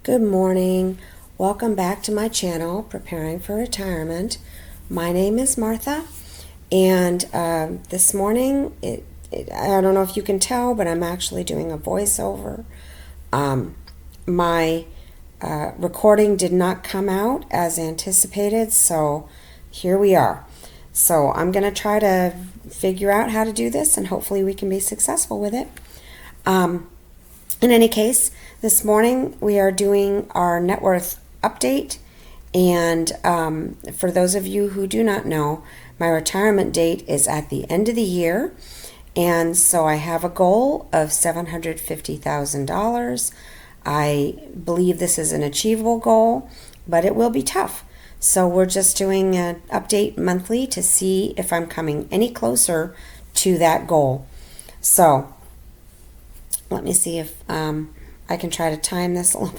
Good morning. Welcome back to my channel, Preparing for Retirement. My name is Martha, and this morning, I don't know if you can tell, but I'm actually doing a voiceover. My recording did not come out as anticipated, so here we are. So I'm going to try to figure out how to do this, and hopefully we can be successful with it. In any case, this morning we are doing our net worth update, and for those of you who do not know, my retirement date is at the end of the year, and so I have a goal of $750,000. I believe this is an achievable goal, but it will be tough. So we're just doing an update monthly to see if I'm coming any closer to that goal. So let me see if I can try to time this a little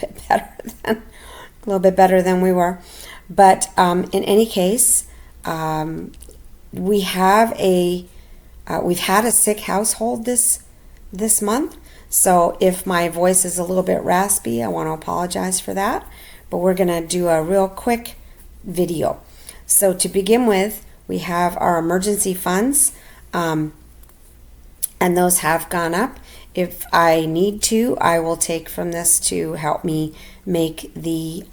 bit better than we were. But in any case, we've had a sick household this month. So if my voice is a little bit raspy, I want to apologize for that. But we're going to do a real quick video. So to begin with, we have our emergency funds, and those have gone up. If I need to, I will take from this to help me make the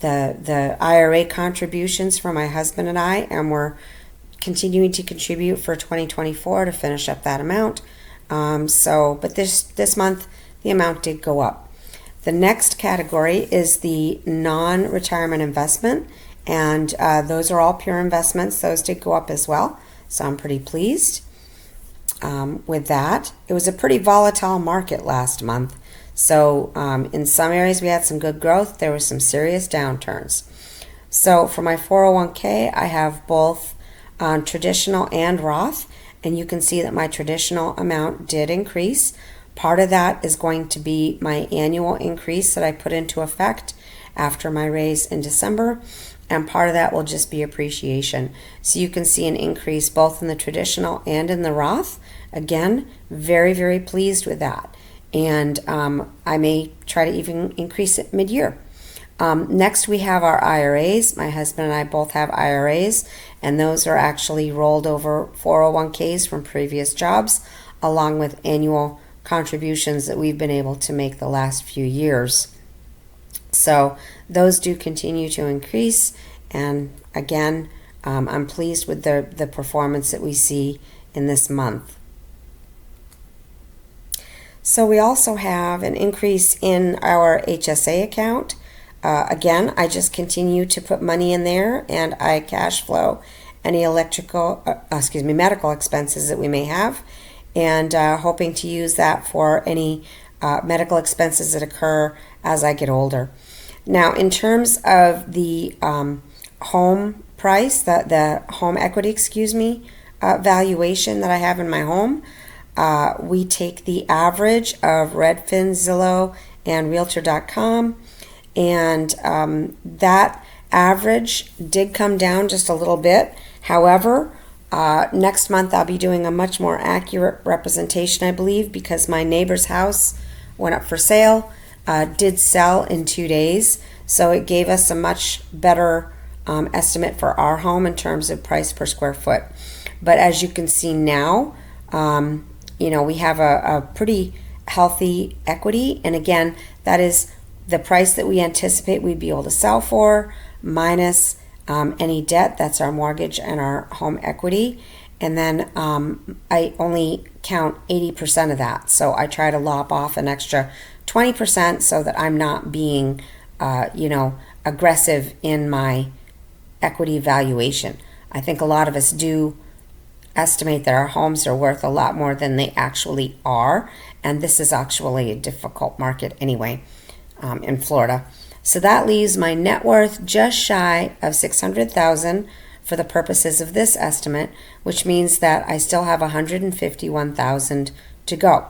IRA contributions for my husband and I, and we're continuing to contribute for 2024 to finish up that amount. But this month the amount did go up. The next category is the non-retirement investment, and those are all pure investments. Those did go up as well, so I'm pretty pleased with that. It was a pretty volatile market last month. So in some areas we had some good growth. There were some serious downturns. So for my 401k, I have both traditional and Roth, and you can see that my traditional amount did increase. Part of that is going to be my annual increase that I put into effect after my raise in December, and part of that will just be appreciation. So you can see an increase both in the traditional and in the Roth. Again, very, very pleased with that. And I may try to even increase it mid-year. Next, we have our IRAs. My husband and I both have IRAs, and those are actually rolled over 401ks from previous jobs, along with annual contributions that we've been able to make the last few years. So those do continue to increase, and again, I'm pleased with the performance that we see in this month. So we also have an increase in our HSA account. Again, I just continue to put money in there, and I cash flow any medical expenses that we may have, and hoping to use that for any medical expenses that occur as I get older. Now, in terms of the home price, the home equity, valuation that I have in my home, we take the average of Redfin, Zillow, and Realtor.com, and that average did come down just a little bit. However, next month I'll be doing a much more accurate representation, I believe, because my neighbor's house went up for sale, did sell in 2 days, so it gave us a much better estimate for our home in terms of price per square foot. But as you can see now, we have a pretty healthy equity, and again, that is the price that we anticipate we'd be able to sell for, minus any debt. That's our mortgage and our home equity. And then I only count 80% of that. So I try to lop off an extra 20% so that I'm not being, aggressive in my equity valuation. I think a lot of us do estimate that our homes are worth a lot more than they actually are. And this is actually a difficult market anyway in Florida. So that leaves my net worth just shy of $600,000 for the purposes of this estimate, which means that I still have $151,000 to go.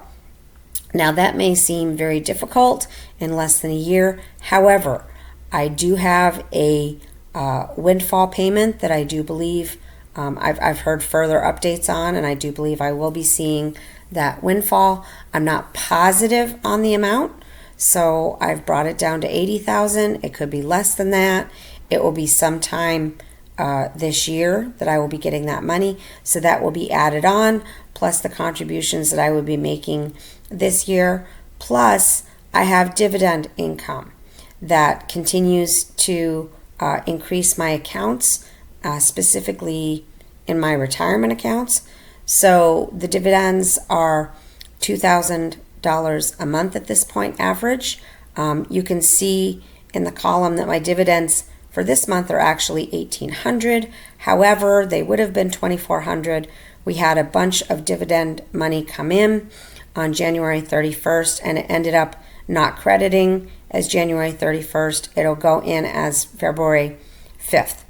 Now that may seem very difficult in less than a year. However, I do have a windfall payment that I do believe I've heard further updates on, and I do believe I will be seeing that windfall. I'm not positive on the amount, So I've brought it down to 80,000. It could be less than that. It will be sometime this year that I will be getting that money. So that will be added on, plus the contributions that I would be making this year. Plus, I have dividend income that continues to increase my accounts, specifically in my retirement accounts. So the dividends are $2,000 a month at this point, average. You can see in the column that my dividends for this month are actually $1,800. However, they would have been $2,400. We had a bunch of dividend money come in on January 31st, and it ended up not crediting as January 31st. It'll go in as February 5th,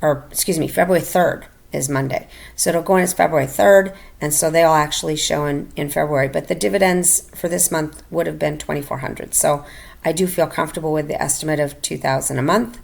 or excuse me, February 3rd is Monday. So it'll go in as February 3rd, and so they'll actually show in February. But the dividends for this month would have been $2,400. So I do feel comfortable with the estimate of $2,000 a month.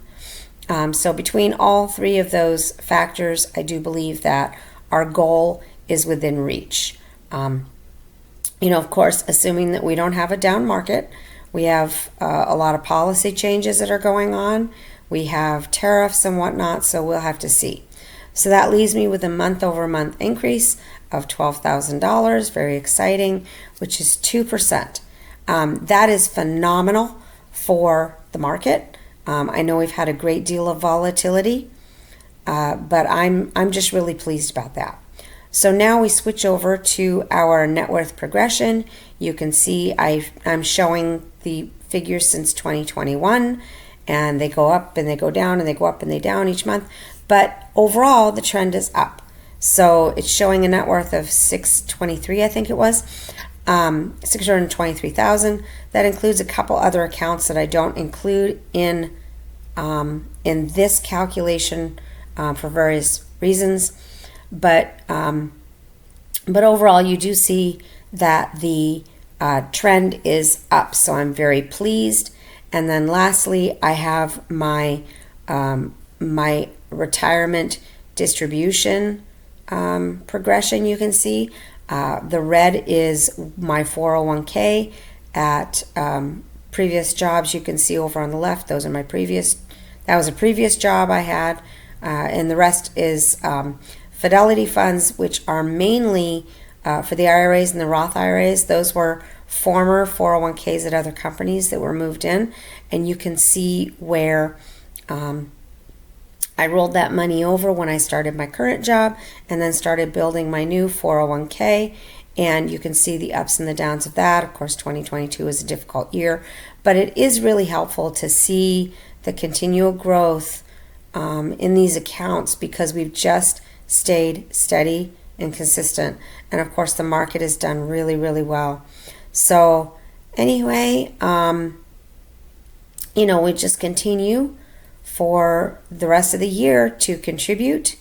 So between all three of those factors, I do believe that our goal is within reach. Of course, assuming that we don't have a down market, we have a lot of policy changes that are going on. We have tariffs and whatnot, so we'll have to see. So that leaves me with a month-over-month increase of $12,000, very exciting, which is 2%. That is phenomenal for the market. I know we've had a great deal of volatility, but I'm just really pleased about that. So now we switch over to our net worth progression. You can see I'm showing the figures since 2021, and they go up and they go down and they go up and they down each month. But overall, the trend is up. So it's showing a net worth of 623, I think it was, 623,000. That includes a couple other accounts that I don't include in this calculation for various reasons. But overall, you do see that the trend is up. So I'm very pleased. And then lastly, I have my my retirement distribution progression. You can see the red is my 401k at previous jobs. You can see over on the left, those are my previous, that was a previous job I had, and the rest is Fidelity funds, which are mainly for the IRAs and the Roth IRAs. Those were former 401ks at other companies that were moved in, and you can see where I rolled that money over when I started my current job and then started building my new 401k, and you can see the ups and the downs of that. Of course, 2022 is a difficult year, but it is really helpful to see the continual growth in these accounts because we've just stayed steady and consistent. And of course, the market has done really, really well. So anyway, we just continue for the rest of the year to contribute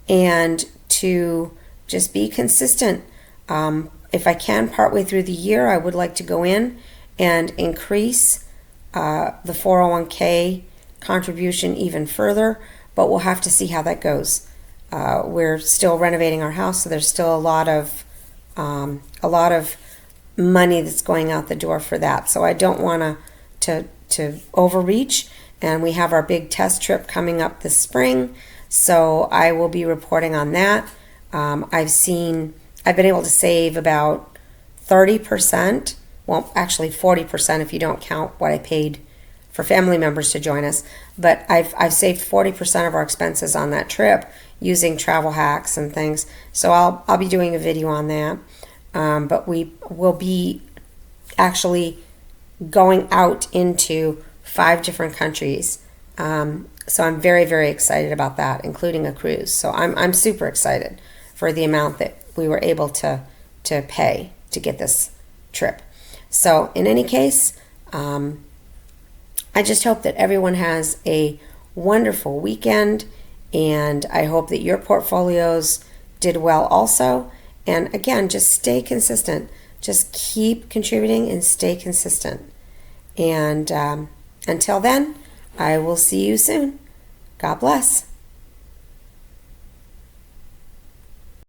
and to just be consistent. If I can, partway through the year, I would like to go in and increase the 401k contribution even further, but we'll have to see how that goes. We're still renovating our house, so there's still a lot of money that's going out the door for that. So I don't want to overreach, and we have our big test trip coming up this spring, so I will be reporting on that. I've been able to save about 30%, well, actually 40% if you don't count what I paid for family members to join us, but I've saved 40% of our expenses on that trip using travel hacks and things. So I'll be doing a video on that. But we will be actually going out into 5 different countries. So I'm very, very excited about that, including a cruise. So I'm super excited for the amount that we were able to pay to get this trip. So in any case, I just hope that everyone has a wonderful weekend, and I hope that your portfolios did well also. And again, just stay consistent. Just keep contributing and stay consistent. And until then, I will see you soon. God bless.